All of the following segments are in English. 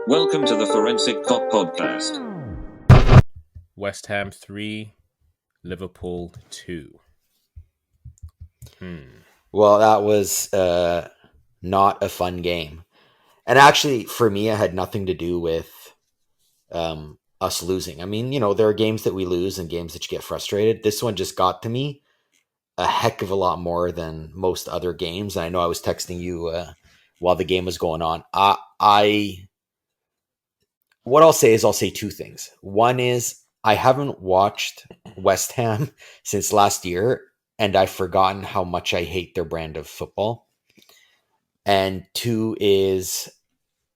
Welcome to the Forensic Cop Podcast. West Ham 3, Liverpool 2. Well, that was not a fun game. And actually, for me, it had nothing to do with us losing. I mean, there are games that we lose and games that you get frustrated. This one just got to me a heck of a lot more than most other games. And I know I was texting you while the game was going on. What I'll say is I'll say two things. One is I haven't watched West Ham since last year, and I've forgotten how much I hate their brand of football. And two is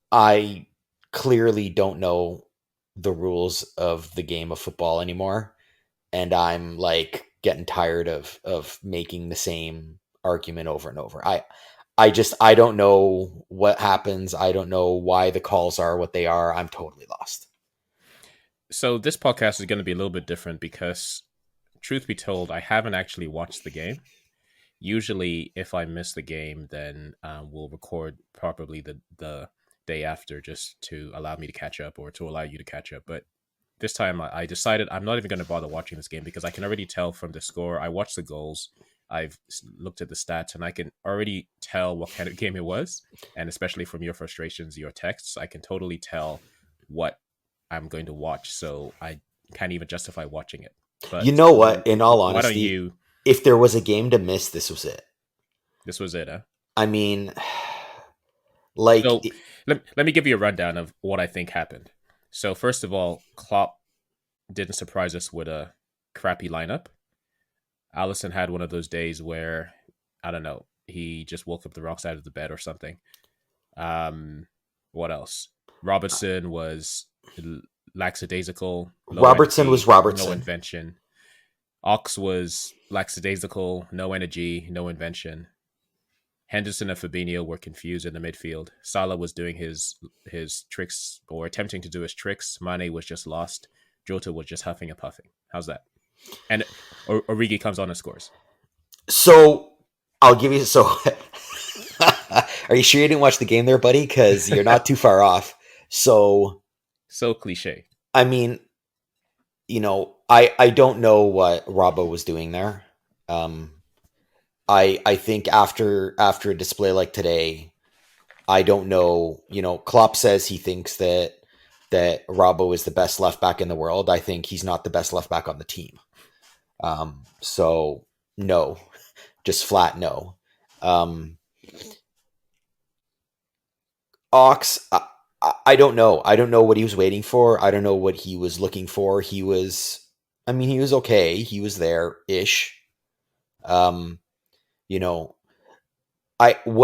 I clearly don't know the rules of the game of football anymore. And I'm like getting tired of making the same argument over and over. I don't know what happens. I don't know why the calls are what they are. I'm totally lost. So this podcast is going to be a little bit different because, truth be told, I haven't actually watched the game. Usually, if I miss the game, then we'll record probably the day after just to allow me to catch up or to allow you to catch up. But this time I decided I'm not even going to bother watching this game because I can already tell from the score. I watched the goals. I've looked at the stats and I can already tell what kind of game it was. And especially from your frustrations, your texts, I can totally tell what I'm going to watch. So I can't even justify watching it. But you know what? In all why don't honesty, you? if there was a game to miss, this was it. This was it, huh? I mean, like, So let me give you a rundown of what I think happened. So first of all, Klopp didn't surprise us with a crappy lineup. Allison had one of those days where, I don't know, he just woke up the wrong side of the bed or something. What else? Robertson was lackadaisical. Robertson was Robertson. No invention. Ox was lackadaisical, no energy, no invention. Henderson and Fabinho were confused in the midfield. Salah was doing his tricks or attempting to do his tricks. Mane was just lost. Jota was just huffing and puffing. How's that? And Origi comes on and scores. So I'll give you. So are you sure you didn't watch the game there, buddy? Because you're not too far off. So Cliche. I mean, I don't know what Robbo was doing there. I think after a display like today, I don't know. Klopp says he thinks that Robbo is the best left back in the world. I think he's not the best left back on the team. So no, just flat no. Ox, I don't know. I don't know what he was waiting for. I don't know what he was looking for. He was okay. He was there-ish. What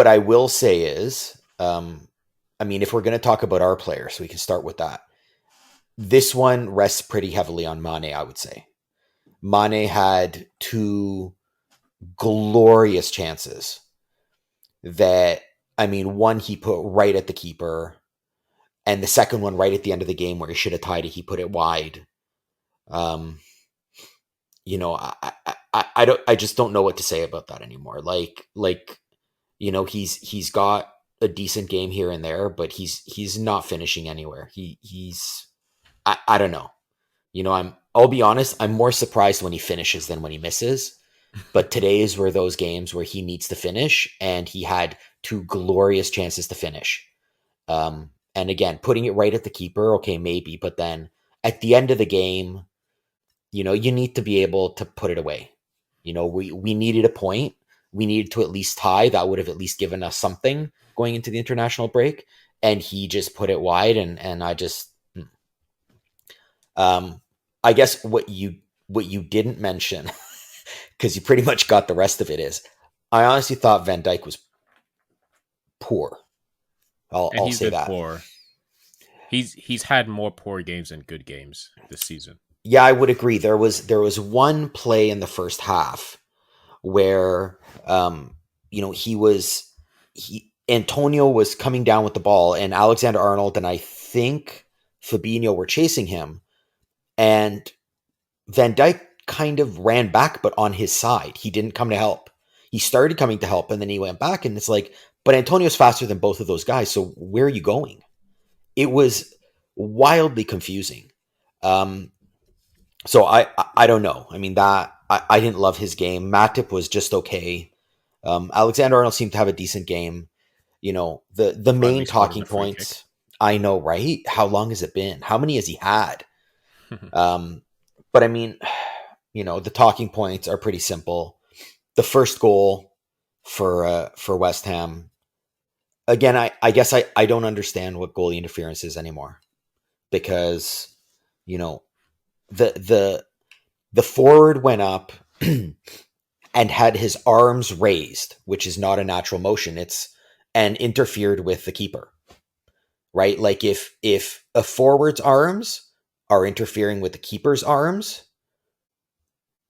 I will say is, if we're going to talk about our players, we can start with that. This one rests pretty heavily on Mane, I would say. Mane had two glorious chances that, one he put right at the keeper, and the second one right at the end of the game where he should have tied it, he put it wide. I just don't know what to say about that anymore. He's got a decent game here and there, but he's not finishing anywhere. I don't know. I'll be honest, I'm more surprised when he finishes than when he misses. But today's were those games where he needs to finish, and he had two glorious chances to finish. And again, putting it right at the keeper, okay, maybe, but then at the end of the game, you need to be able to put it away. We needed a point. We needed to at least tie. That would have at least given us something going into the international break. And he just put it wide, and I just, I guess what you didn't mention, because you pretty much got the rest of it, is I honestly thought Van Dijk was poor. I'll say that. Poor. He's had more poor games than good games this season. Yeah, I would agree. There was one play in the first half where Antonio was coming down with the ball, and Alexander-Arnold and I think Fabinho were chasing him, and Van Dijk kind of ran back, but on his side. He didn't come to help. He started coming to help, and then he went back, and it's like, but Antonio's faster than both of those guys, so where are you going? it was wildly confusing. So I don't know. I mean, that I didn't love his game. Matip was just okay. Alexander Arnold seemed to have a decent game. You know, the Finally main scored on talking a free kick. points. I know, right? How long has it been? How many has he had? But I mean, you know, the talking points are pretty simple. The first goal for West Ham. Again, I guess I don't understand what goalie interference is anymore, because you know the forward went up and had his arms raised, which is not a natural motion. It's and interfered with the keeper, right? Like if a forward's arms are interfering with the keeper's arms,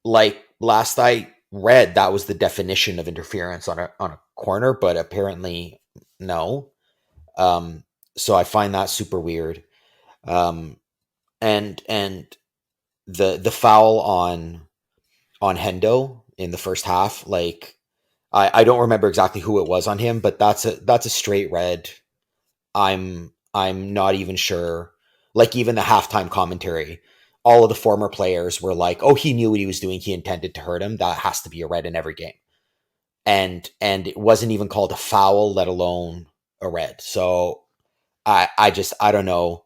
like last I read, that was the definition of interference on a corner, but apparently no. So I find that super weird. Um, and the foul on Hendo in the first half, like I don't remember exactly who it was on him, but that's a straight red. I'm not even sure. Like even the halftime commentary, all of the former players were like, "Oh, he knew what he was doing. He intended to hurt him. That has to be a red in every game." And it wasn't even called a foul, let alone a red. So I don't know.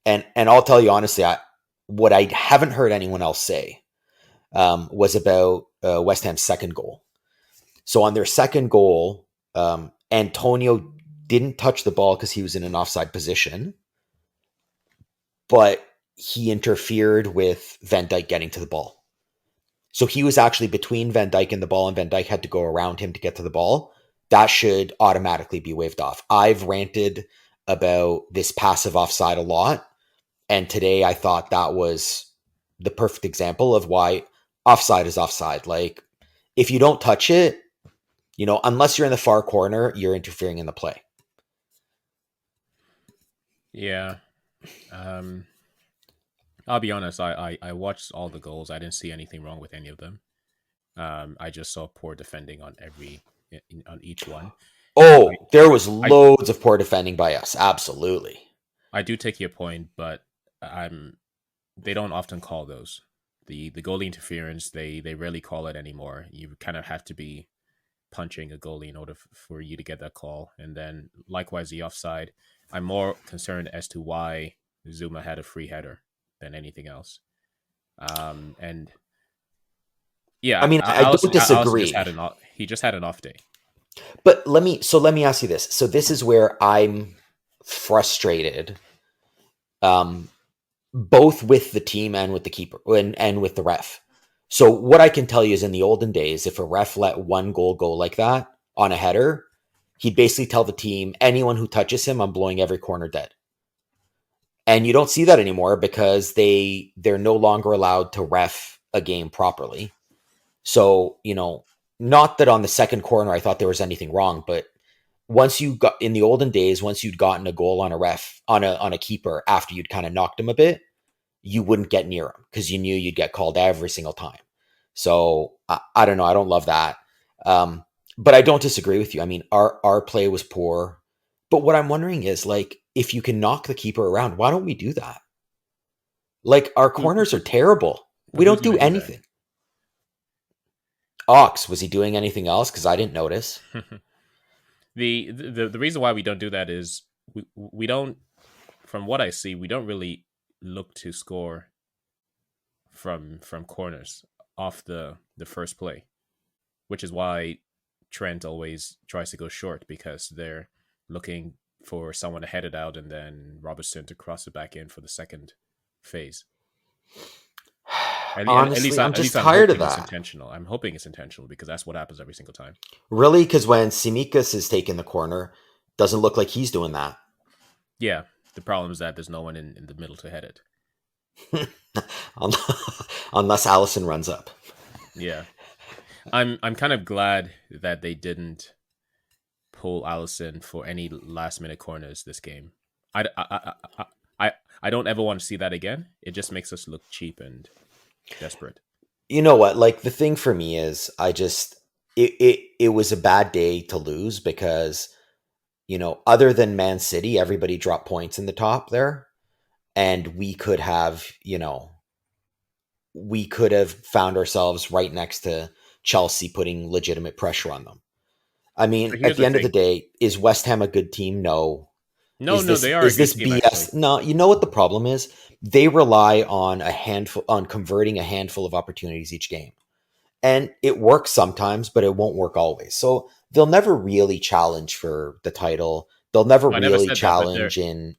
And I'll tell you honestly, what I haven't heard anyone else say was about West Ham's second goal. So on their second goal, Antonio didn't touch the ball because he was in an offside position, but he interfered with Van Dijk getting to the ball. So he was actually between Van Dijk and the ball, and Van Dijk had to go around him to get to the ball. That should automatically be waved off. I've ranted about this passive offside a lot, and today I thought that was the perfect example of why offside is offside. Like, if you don't touch it, you know, unless you're in the far corner, you're interfering in the play. Yeah. I'll be honest. I watched all the goals. I didn't see anything wrong with any of them. I just saw poor defending on on each one. Oh, there was I loads of poor defending by us. Absolutely. I do take your point, but they don't often call those. The goalie interference, they rarely call it anymore. You kind of have to be punching a goalie in order for you to get that call. And then likewise the offside. I'm more concerned as to why Zuma had a free header than anything else. And I yeah, mean, I don't Allison just disagree. he just had an off day. But let me ask you this. So this is where I'm frustrated, um, both with the team and with the keeper and with the ref. So what I can tell you is, in the olden days, if a ref let one goal go like that on a header, he'd basically tell the team, anyone who touches him, I'm blowing every corner dead. And you don't see that anymore because they're no longer allowed to ref a game properly. So, you know, not that on the second corner I thought there was anything wrong, but once you got in the olden days, once you'd gotten a goal on a ref on a keeper after you'd kind of knocked him a bit, you wouldn't get near him because you knew you'd get called every single time. So I don't know. I don't love that. But I don't disagree with you. I mean, our play was poor. But what I'm wondering is, like, if you can knock the keeper around, why don't we do that? Like, our corners are terrible. We Who's don't going do to do that? anything. Ox, was he doing anything else? Because I didn't notice. The reason why we don't do that is we don't, from what I see, we don't really look to score from corners off the first play, which is why Trent always tries to go short, because they're looking for someone to head it out and then Robertson to cross it back in for the second phase. Honestly, I'm At just least I'm tired of hoping it's that. intentional. I'm hoping it's intentional because that's what happens every single time. Really? Because when Simikas is taking the corner, doesn't look like he's doing that. Yeah, the problem is that there's no one in the middle to head it. Unless Allison runs up. Yeah, I'm kind of glad that they didn't pull Allison for any last minute corners this game. I don't ever want to see that again. It just makes us look cheap and desperate. You know what? Like, the thing for me is, I just it was a bad day to lose because other than Man City, everybody dropped points in the top there, and we could have found ourselves right next to Chelsea putting legitimate pressure on them. I mean, But at here's the the end of the thing. day, is West Ham a good team? No. No, Is no, this they are a is good this team actually. BS? No, you know what the problem is? They rely on converting a handful of opportunities each game. And it works sometimes, but it won't work always. So they'll never really challenge for the title. They'll never No, I never really said that, but they're challenge in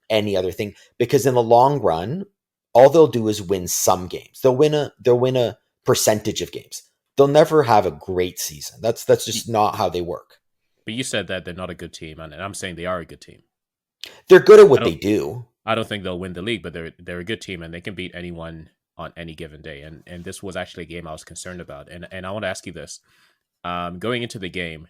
any other thing, because in the long run, all they'll do is win some games. They'll win a percentage of games. They'll never have a great season. That's y- just not how they work. but you said that they're not a good team, and I'm saying they are a good team. They're good at I what they don't do. I don't think they'll win the league, but they're a good team and they can beat anyone on any given day. And this was actually a game I was concerned about. And I want to ask you this: going into the game,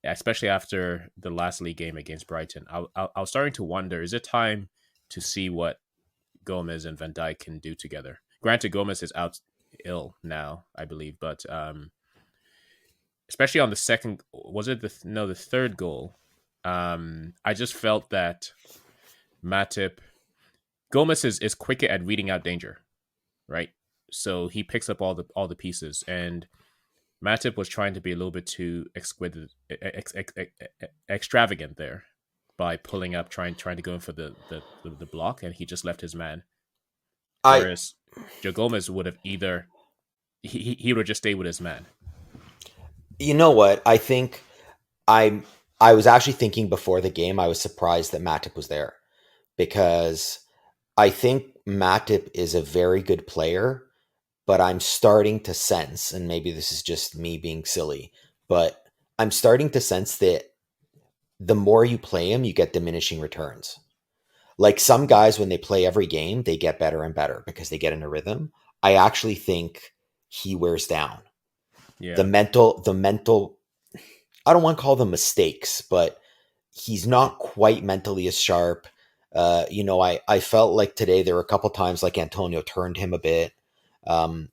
especially after the last league game against Brighton, I was starting to wonder: is it time to see what Gomez and Van Dijk can do together? Granted, Gomez is out ill now, I believe, but especially on the second, was it the third goal? I just felt that Matip Gomez is quicker at reading out danger, right? So he picks up all the pieces, and Matip was trying to be a little bit too extravagant there by pulling up, trying to go in for the block, and he just left his man. I Whereas Joe Gomez would have either he would just stay with his man. You know what? I was actually thinking before the game, I was surprised that Matip was there, because I think Matip is a very good player, but I'm starting to sense, and maybe this is just me being silly, but I'm starting to sense that the more you play him, you get diminishing returns. Like some guys, when they play every game, they get better and better because they get in a rhythm. I actually think he wears down. The Yeah, mental, the mental, I don't want to call them mistakes, but he's not quite mentally as sharp. I felt like today there were a couple times like Antonio turned him a bit. Um,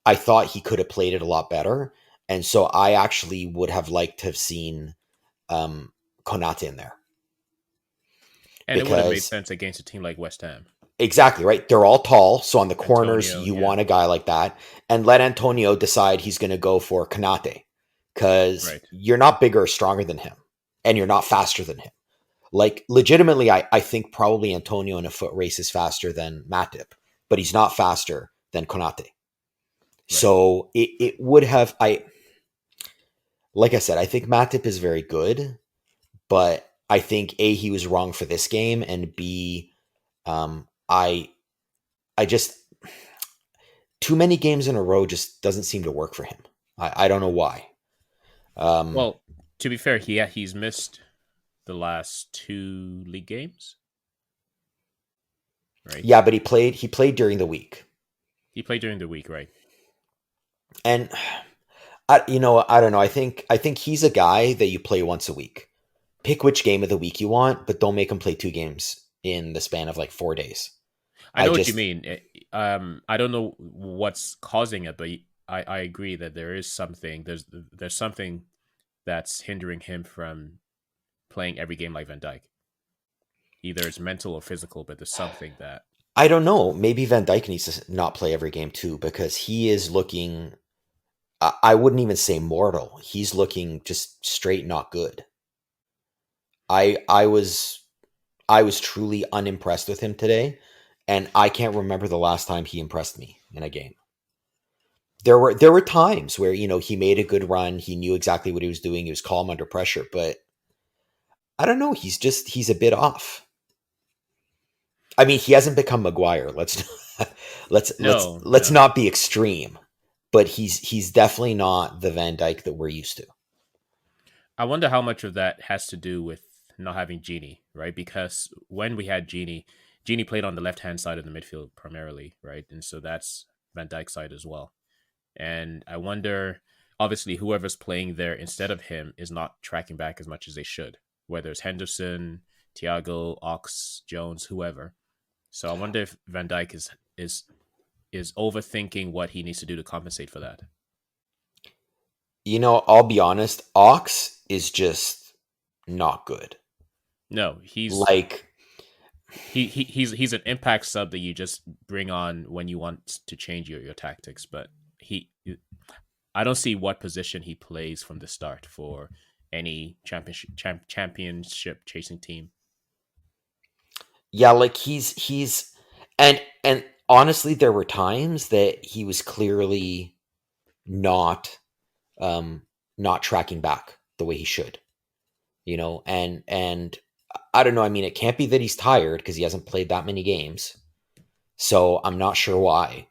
I thought he could have played it a lot better. And so I actually would have liked to have seen um, Konate in there, and it would have made because sense against a team like West Ham. exactly right. They're all tall. So on the corners, Antonio, you yeah, want a guy like that, and let Antonio decide he's going to go for Konate, because right, you're not bigger or stronger than him, and you're not faster than him. Like legitimately, I think probably Antonio in a foot race is faster than Matip, but he's not faster than Konate. right. So it would have I like I said, I think Matip is very good, but I think A, he was wrong for this game, and B, I just too many games in a row just doesn't seem to work for him. I don't know why. Um, Well, to be fair, he's missed the last two league games, right? yeah, but he played during the week, He played during the week, right? and I don't know. I think he's a guy that you play once a week. Pick which game of the week you want, but don't make him play two games in the span of like 4 days. I I know what you just mean. I don't know what's causing it, but I agree that there is something. There's something that's hindering him from playing every game like Van Dijk. Either it's mental or physical, but there's something that. I don't know. Maybe Van Dijk needs to not play every game too, because he is looking. I wouldn't even say mortal. He's looking just straight not good. I was truly unimpressed with him today, and I can't remember the last time he impressed me in a game. There were times where he made a good run. He knew exactly what he was doing. He was calm under pressure, but I don't know. He's a bit off. I mean, he hasn't become Maguire. Let's let's No, let's no. not be extreme, but he's definitely not the Van Dyke that we're used to. I wonder how much of that has to do with not having Genie, right? Because when we had Genie played on the left hand side of the midfield primarily, right? And so that's Van Dijk's side as well. And I wonder, obviously, whoever's playing there instead of him is not tracking back as much as they should, whether it's Henderson, Thiago, Ox, Jones, whoever. So I wonder if Van Dijk is overthinking what he needs to do to compensate for that. I'll be honest. Ox is just not good. No, Like, he's an impact sub that you just bring on when you want to change your tactics. But he, I don't see what position he plays from the start for any championship chasing team. yeah, like and honestly, there were times that he was clearly not um not tracking back the way he should, and I don't know. I mean, it can't be that he's tired because he hasn't played that many games. So I'm not sure why.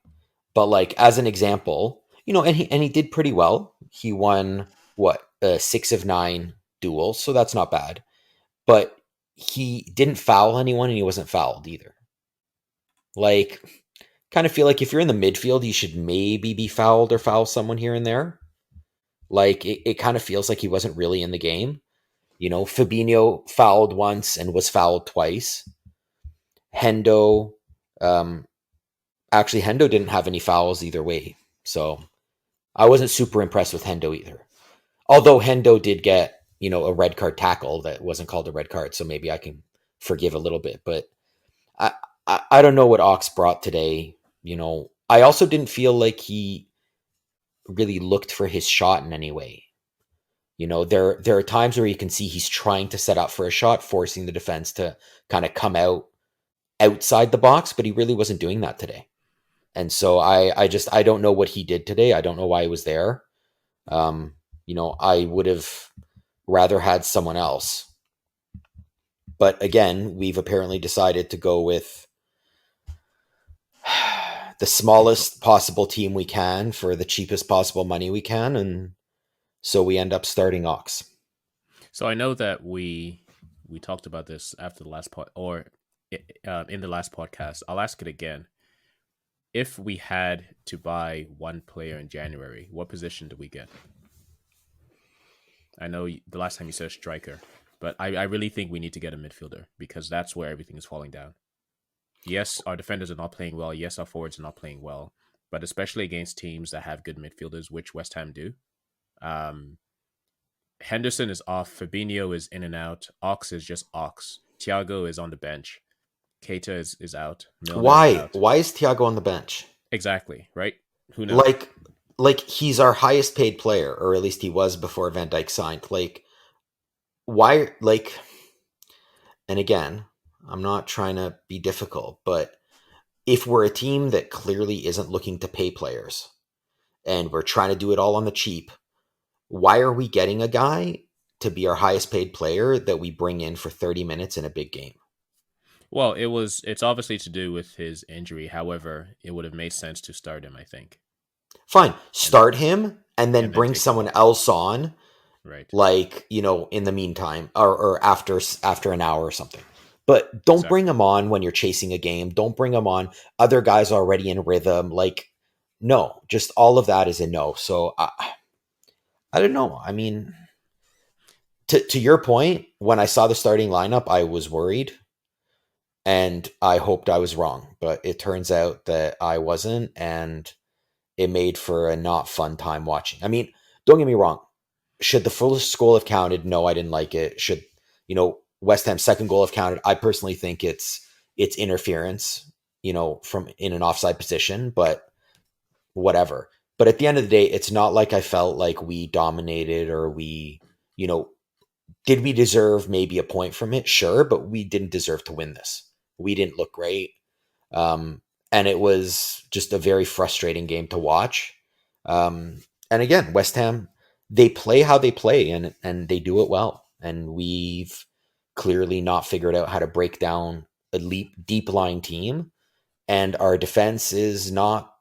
But like as an example, and he did pretty well. He won what 6 of 9 duels, so that's not bad. But he didn't foul anyone, and he wasn't fouled either. Like, kind of feel like if you're in the midfield, you should maybe be fouled or foul someone here and there. Like it kind of feels like he wasn't really in the game. Fabinho fouled once and was fouled twice. Hendo, um, actually, Hendo didn't have any fouls either way. So I wasn't super impressed with Hendo either. Although Hendo did get, a red card tackle that wasn't called a red card. So maybe I can forgive a little bit. But I don't know what Ox brought today. I also didn't feel like he really looked for his shot in any way. There are times where you can see he's trying to set up for a shot, forcing the defense to kind of come out outside the box, but he really wasn't doing that today. And so I don't know what he did today. I don't know why he was there. I would have rather had someone else. But again, we've apparently decided to go with the smallest possible team we can for the cheapest possible money we can, and so we end up starting Ox. So I know that we talked about this after the last in the last podcast. I'll ask it again. If we had to buy one player in January, what position do we get? I know the last time you said striker, but I really think we need to get a midfielder because that's where everything is falling down. Yes, our defenders are not playing well. Yes, our forwards are not playing well, but especially against teams that have good midfielders, which West Ham do. Henderson is off. Fabinho is in and out. Ox is just Ox. Thiago is on the bench. Keita is out. Milner is Why? out. Why is Thiago on the bench? Exactly, right? Who knows? Like he's our highest paid player, or at least he was before Van Dijk signed. Like, why? Like, and again, I'm not trying to be difficult, but if we're a team that clearly isn't looking to pay players and we're trying to do it all on the cheap, why are we getting a guy to be our highest paid player that we bring in for 30 minutes in a big game? Well, it's obviously to do with his injury. However, it would have made sense to start him, I think. Fine, start him and then bring take someone else on, right? like, in the meantime or after an hour or something. But don't bring him on when you're chasing a game. Don't bring him on. Other guys already in rhythm. Like, no, just all of that is a no. So I don't know. I mean, to your point, when I saw the starting lineup, I was worried. And I hoped I was wrong, but it turns out that I wasn't, and it made for a not fun time watching. I mean, don't get me wrong. Should the first goal have counted? No, I didn't like it. Should, West Ham's second goal have counted? I personally think it's interference, from in an offside position, but whatever. But at the end of the day, it's not like I felt like we dominated or we, did we deserve maybe a point from it? Sure, but we didn't deserve to win this. We didn't look great. And it was just a very frustrating game to watch. And again, West Ham, they play how they play and they do it well. And we've clearly not figured out how to break down a deep lying team. And our defense is not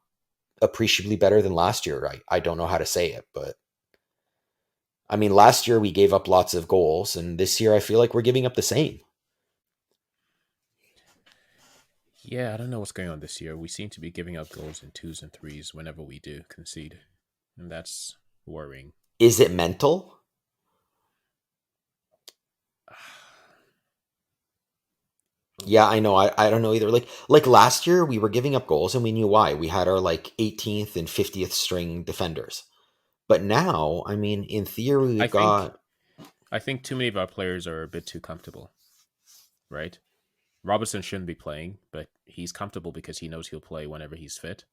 appreciably better than last year. I don't know how to say it, but I mean, last year we gave up lots of goals, and this year I feel like we're giving up the same. Yeah, I don't know what's going on this year. We seem to be giving up goals in 2s and 3s whenever we do concede, and that's worrying. Is it mental? Yeah, I know. I don't know either. Like last year, we were giving up goals, and we knew why. We had our 18th and 50th string defenders. But now, I mean, in theory, I think too many of our players are a bit too comfortable. right? Robertson shouldn't be playing, but he's comfortable because he knows he'll play whenever he's fit.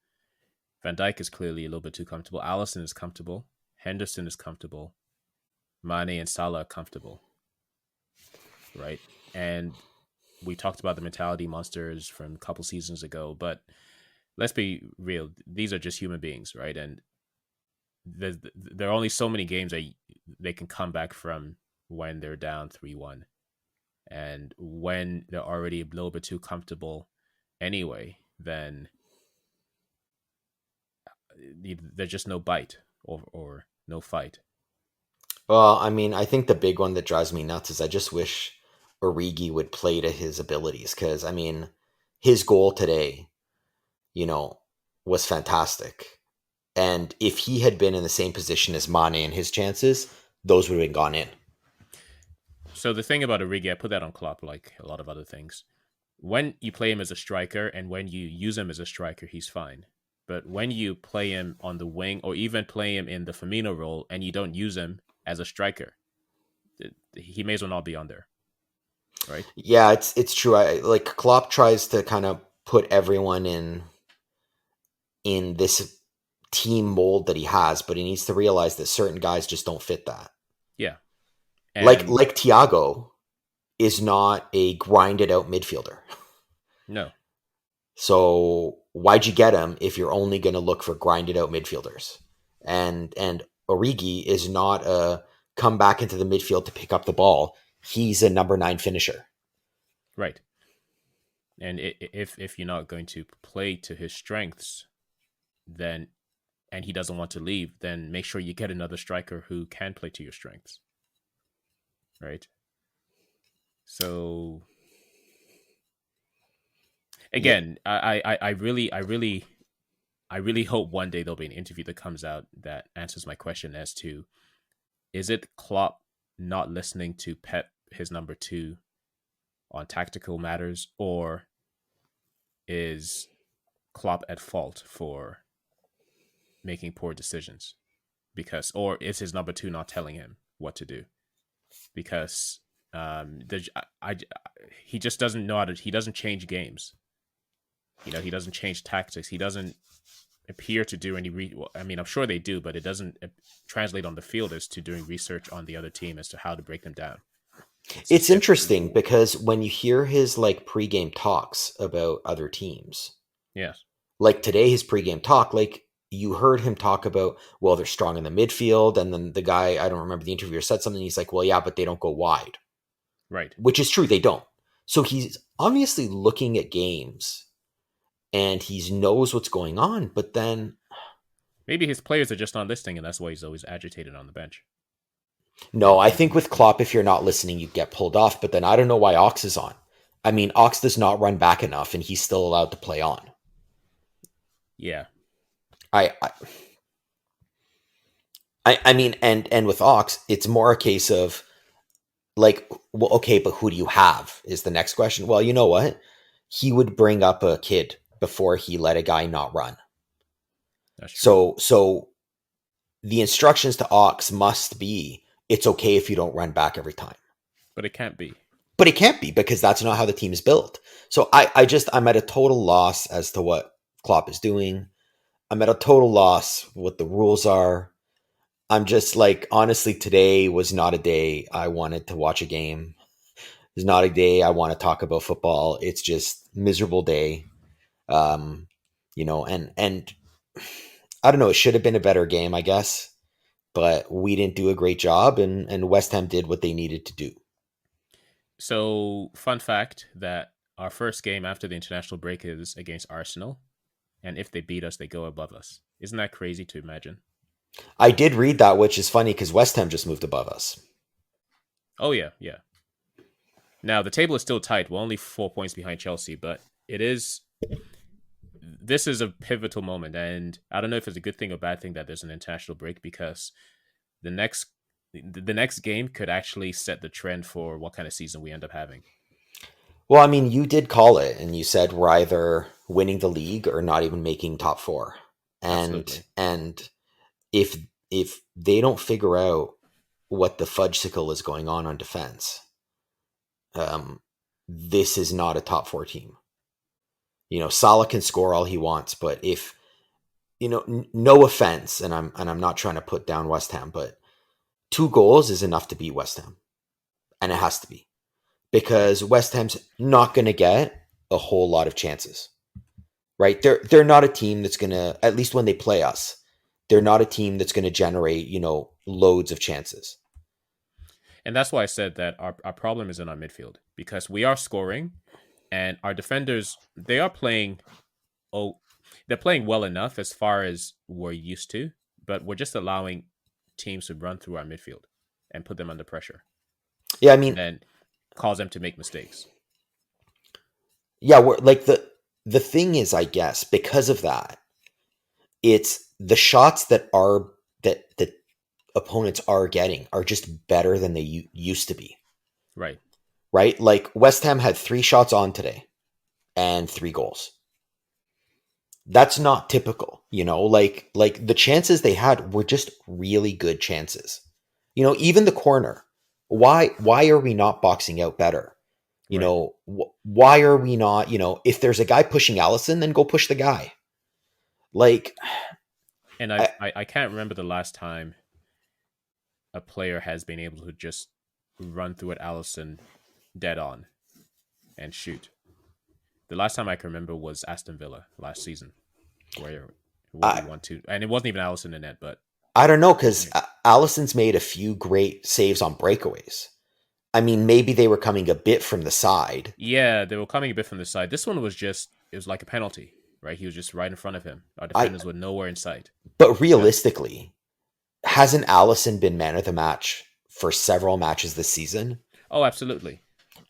Van Dijk is clearly a little bit too comfortable. Allison is comfortable. Henderson is comfortable. Mane and Salah are comfortable, right? And we talked about the mentality monsters from a couple seasons ago, but let's be real. These are just human beings, right? And there are only so many games that they can come back from when they're down 3-1. And when they're already a little bit too comfortable anyway, then there's just no bite or no fight. Well, I mean, I think the big one that drives me nuts is I just wish Origi would play to his abilities, because, I mean, his goal today, was fantastic. And if he had been in the same position as Mane and his chances, those would have been gone in. So the thing about Origi, I put that on Klopp like a lot of other things. When you play him as a striker and when you use him as a striker, he's fine. But when you play him on the wing or even play him in the Firmino role and you don't use him as a striker, he may as well not be on there, right? Yeah, it's true. Like Klopp tries to kind of put everyone in this team mold that he has, but he needs to realize that certain guys just don't fit that. Yeah. And like Thiago is not a grinded out midfielder. No. So why'd you get him if you're only going to look for grinded out midfielders? And Origi is not a come back into the midfield to pick up the ball. He's a number 9 finisher. Right. And if you're not going to play to his strengths, then and he doesn't want to leave, then make sure you get another striker who can play to your strengths. Right? So again, yeah. I really hope one day there'll be an interview that comes out that answers my question as to, is it Klopp not listening to Pep, his number 2, on tactical matters, or is Klopp at fault for making poor decisions? Or is his number 2 not telling him what to do? Because he just doesn't know how to. He doesn't change games. He doesn't change tactics. He doesn't appear to do any. I mean, I'm sure they do, but it doesn't translate on the field as to doing research on the other team as to how to break them down. It's interesting because when you hear his like pregame talks about other teams, yes, like today his pregame talk, like you heard him talk about, well, they're strong in the midfield, and then the guy, I don't remember, the interviewer said something. He's like, well, yeah, but they don't go wide, right? Which is true, they don't. So he's obviously looking at games, and he knows what's going on. But then maybe his players are just not listening, and that's why he's always agitated on the bench. No, I think with Klopp, if you're not listening, you get pulled off. But then I don't know why Ox is on. I mean, Ox does not run back enough, and he's still allowed to play on. Yeah. I mean, and with Ox, it's more a case of like, well, okay, but who do you have is the next question. Well, you know what? He would bring up a kid before he let a guy not run. That's true. So the instructions to Ox must be, it's okay if you don't run back every time. But it can't be. But it can't be, because that's not how the team is built. So I'm at a total loss as to what Klopp is doing. I'm at a total loss what the rules are. I'm just like, honestly, today was not a day I wanted to watch a game. It's not a day I want to talk about football. It's just miserable day. And I don't know, it should have been a better game, I guess. But we didn't do a great job, and West Ham did what they needed to do. So, fun fact that our first game after the international break is against Arsenal. And if they beat us, they go above us. Isn't that crazy to imagine? I did read that, which is funny because West Ham just moved above us. Oh, yeah. Now, the table is still tight. We're only 4 points behind Chelsea, but this is a pivotal moment. And I don't know if it's a good thing or bad thing that there's an international break, because the next game could actually set the trend for what kind of season we end up having. Well, I mean, you did call it, and you said we're either winning the league or not even making top 4. Absolutely. And if they don't figure out what the fudgesicle is going on defense, this is not a top 4 team. Salah can score all he wants, but if no offense, and I'm not trying to put down West Ham, but 2 goals is enough to beat West Ham, and it has to be, Right. because West Ham's not going to get a whole lot of chances, right? They're not a team that's going to, at least when they play us, they're not a team that's going to generate loads of chances. And that's why I said that our problem is in our midfield, because we are scoring and our defenders, they are playing, oh, they're playing well enough as far as we're used to, but we're just allowing teams to run through our midfield and put them under pressure Yeah, I and mean, then cause them to make mistakes. yeah, we're like the thing is, I guess, because of that, it's the shots that opponents are getting are just better than they used to be, Right. right? Like West Ham had 3 shots on today and 3 goals. That's not typical, like the chances they had were just really good chances. Even the corner. Why are we not boxing out better? Right. Why are we not, if there's a guy pushing Allison, then go push the guy. Like, And I, I can't remember the last time a player has been able to just run through at Allison dead on and shoot. The last time I can remember was Aston Villa last season, where we I, won 2, and it wasn't even Allison in net, but I don't know, because Allison's made a few great saves on breakaways. I mean, maybe they were coming a bit from the side. yeah, they were coming a bit from the side. This one was just, it was like a penalty, right? He was just right in front of him. Our I defenders were nowhere in sight. But But realistically, hasn't Allison been man of the match for several matches this season? oh, absolutely.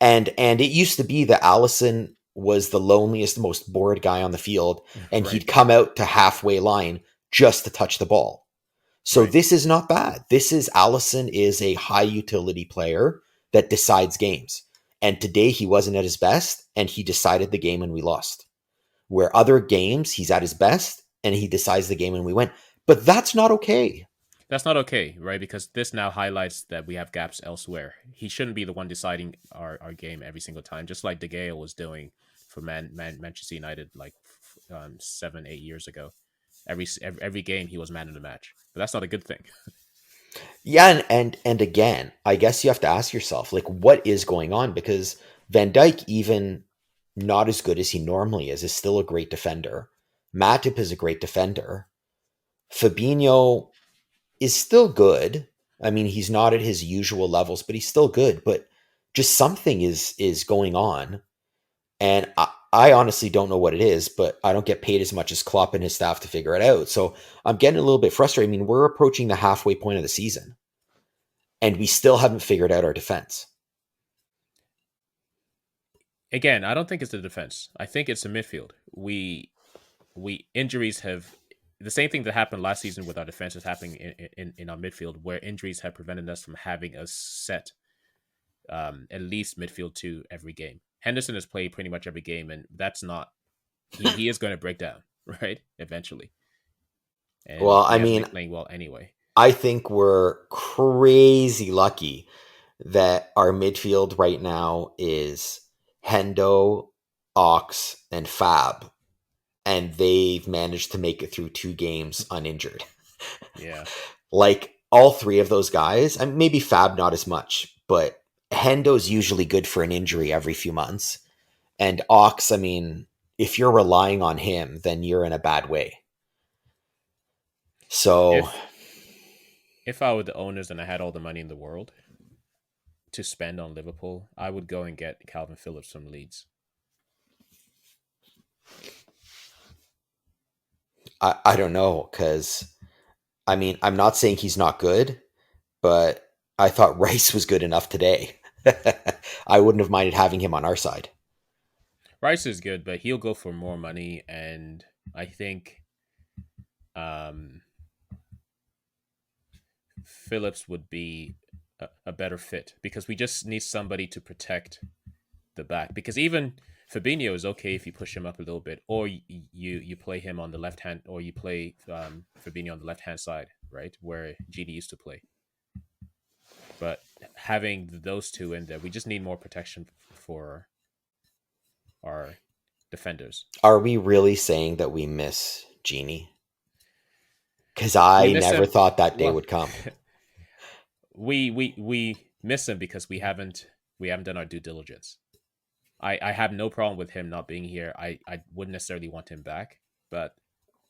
And it used to be that Allison was the loneliest, most bored guy on the field, and Right, he'd come out to halfway line just to touch the ball. So right. this is not bad. This is Allison is a high utility player that decides games. And today he wasn't at his best, and he decided the game and we lost. Where other games he's at his best and he decides the game and we win. But that's not okay. That's not okay, right? Because this now highlights that we have gaps elsewhere. He shouldn't be the one deciding our game every single time, just like De Gea was doing for Manchester United like 7-8 years ago. Every game he was man of the match, but that's not a good thing. Yeah, and again, I guess you have to ask yourself, like, what is going on? Because Van Dijk, even not as good as he normally is still a great defender. Matip is a great defender. Fabinho is still good. I mean, he's not at his usual levels, but he's still good. But just something is going on, and I honestly don't know what it is. But I don't get paid as much as Klopp and his staff to figure it out. So I'm getting a little bit frustrated. I mean, we're approaching the halfway point of the season, and we still haven't figured out our defense. Again, I don't think it's the defense. I think it's the midfield. We injuries have the same thing that happened last season with our defense is happening in our midfield, where injuries have prevented us from having a set at least midfield 2 every game. Henderson has played pretty much every game, and that's not he is going to break down, right? Eventually. And Well, he I hasn't been mean, playing well anyway. I think we're crazy lucky that our midfield right now is Hendo, Ox, and Fab, and they've managed to make it through 2 games uninjured. Yeah. Like all 3 of those guys, and maybe Fab not as much, but Hendo's usually good for an injury every few months. And Ox, I mean, if you're relying on him, then you're in a bad way. So If if I were the owners and I had all the money in the world to spend on Liverpool, I would go and get Calvin Phillips from Leeds. I don't know, because I mean, I'm not saying he's not good, but I thought Rice was good enough today. I wouldn't have minded having him on our side. Rice is good, but he'll go for more money, and I think um, Phillips would be a better fit because we just need somebody to protect the back. Because even Fabinho is okay if you push him up a little bit, or you play him on the left hand, or you play Fabinho on the left hand side, right where Gini used to play. But having those 2 in there, we just need more protection for our defenders. Are we really saying that we miss Genie? Because We I miss never him. thought that day Well, would come. we miss him because we haven't done our due diligence. I have no problem with him not being here. I wouldn't necessarily want him back, but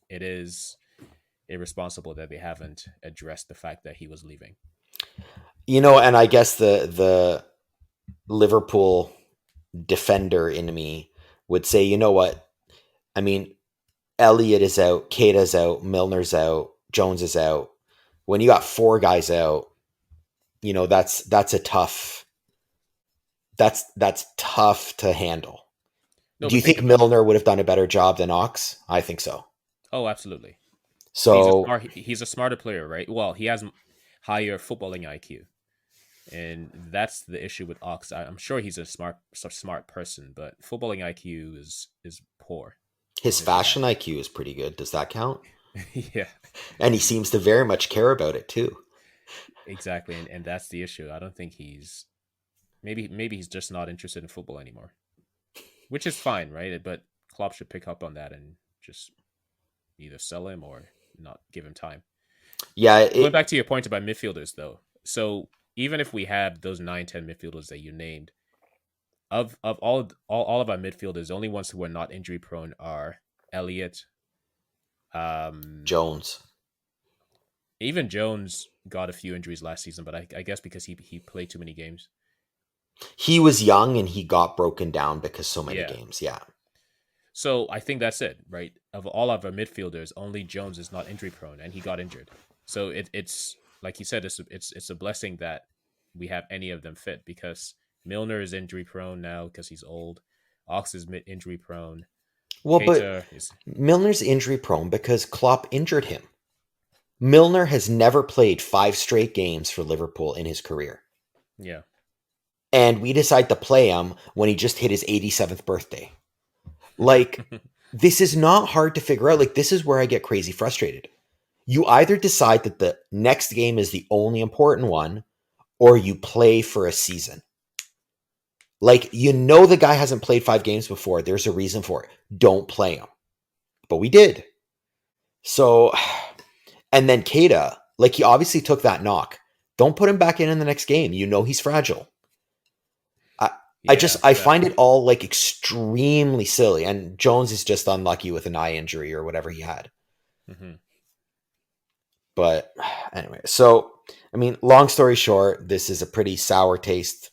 it is irresponsible that they haven't addressed the fact that he was leaving. And I guess the Liverpool defender in me would say, you know what? I mean, Elliott is out, Keita's out, Milner's out, Jones is out. When you got 4 guys out, that's a tough that's tough to handle. No, Do you but think think about it. Milner would have done a better job than Ox? I think so. Oh, absolutely. So He's a smarter player, right? Well, he has higher footballing IQ, and that's the issue with Ox. I'm sure he's a smart person, but footballing IQ is poor on his his fashion behalf. IQ is pretty good. Does that count? Yeah, And he seems to very much care about it too. exactly, and that's the issue. I don't think he's maybe he's just not interested in football anymore, which is fine, right? But Klopp should pick up on that and just either sell him or not give him time. Yeah, Going back to your point about midfielders, though, so even if we have those 9, 10 midfielders that you named, of all of our midfielders, the only ones who are not injury prone are Elliott. Jones. Even Jones got a few injuries last season, but I guess because he played too many games. He was young and he got broken down because so many Yeah. games. Yeah. So I think that's it, right? Of all of our midfielders, only Jones is not injury prone, and he got injured. So it's like you said, it's a blessing that we have any of them fit, because Milner is injury prone now because he's old. Ox is injury prone. Well, Keita but is Milner's injury prone because Klopp injured him. Milner has never played 5 straight games for Liverpool in his career. yeah. And we decide to play him when he just hit his 87th birthday. Like, this is not hard to figure out. Like, this is where I get crazy frustrated. You either decide that the next game is the only important one, or you play for a season. Like, the guy hasn't played 5 games before. There's a reason for it. Don't play him. But we did. So, and then Keita, like, he obviously took that knock. Don't put him back in the next game. He's fragile. I find it all like extremely silly. And Jones is just unlucky with an eye injury or whatever he had. Mm-hmm. But anyway, so, I mean, long story short, this is a pretty sour taste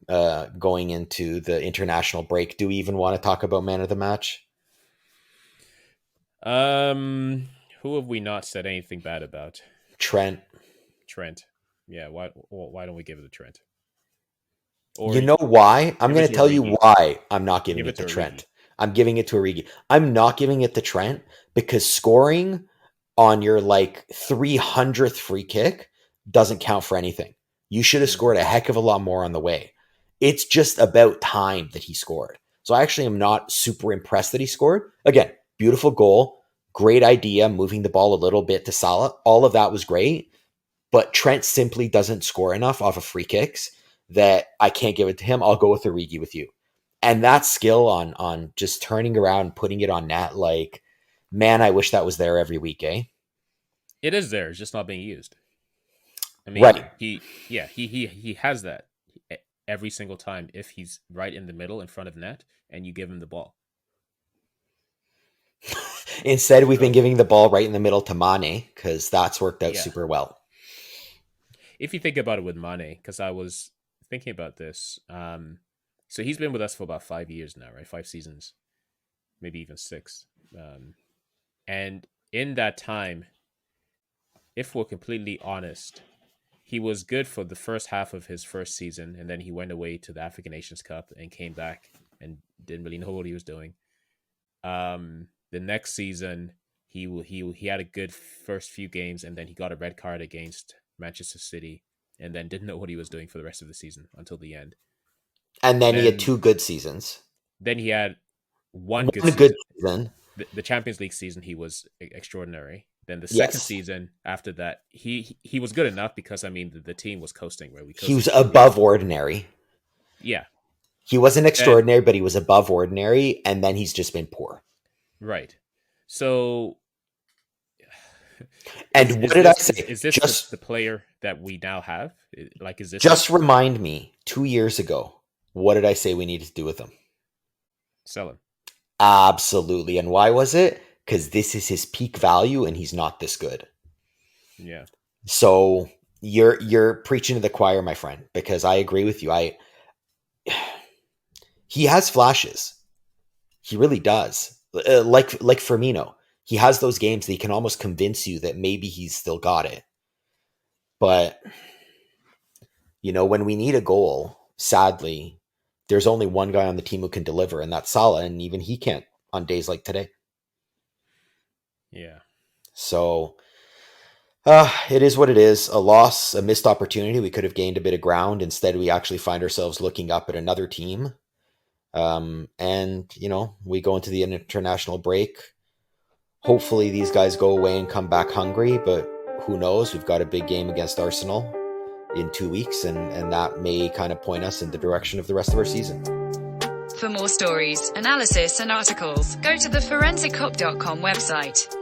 going into the international break. Do we even want to talk about man of the match? Who have we not said anything bad about? Trent. Yeah, why don't we give it to Trent? Or You know why? I'm give going it to to tell you Origi. why I'm not giving Give it it to to Trent. Origi. I'm giving it to Origi. I'm not giving it to Trent because scoring on your like 300th free kick doesn't count for anything. You should have scored a heck of a lot more on the way. It's just about time that he scored. So I actually am not super impressed that he scored. Again, beautiful goal, great idea, moving the ball a little bit to Salah. All of that was great, but Trent simply doesn't score enough off of free kicks that I can't give it to him. I'll go with Origi with you. And that skill on just turning around, putting it on net, like, man, I wish that was there every week, eh? It is there. It's just not being used. I mean, Right. he has that every single time if he's right in the middle in front of net and you give him the ball. Instead, we've been giving the ball right in the middle to Mane because that's worked out super well. If you think about it with Mane, because I was thinking about this, so he's been with us for about 5 years now, right? 5 seasons, maybe even 6. And in that time, if we're completely honest, he was good for the first half of his first season, and then he went away to the African Nations Cup and came back and didn't really know what he was doing. The next season, he had a good first few games, and then he got a red card against Manchester City, and then didn't know what he was doing for the rest of the season until the end. And then he had 2 good seasons. Then he had one good season. The Champions League season, he was extraordinary. Then the second season after that, he was good enough because, I mean, the team was coasting. Right? He was above ordinary. Yeah. He wasn't extraordinary, but he was above ordinary, and then he's just been poor. Right. So, and what did I say? Is this just the player that we now have? Like, is this just remind me? 2 years ago, what did I say we needed to do with him? Sell him. Absolutely. And why was it? Because this is his peak value, and he's not this good. Yeah. So you're preaching to the choir, my friend, because I agree with you. He has flashes. He really does. Like Firmino. He has those games that he can almost convince you that maybe he's still got it. But, when we need a goal, sadly, there's only one guy on the team who can deliver, and that's Salah, and even he can't on days like today. Yeah. So, it is what it is. A loss, a missed opportunity. We could have gained a bit of ground. Instead, we actually find ourselves looking up at another team. And, we go into the international break. Hopefully these guys go away and come back hungry, but who knows? We've got a big game against Arsenal in 2 weeks, and that may kind of point us in the direction of the rest of our season. For more stories, analysis, and articles, go to theforensiccop.com website.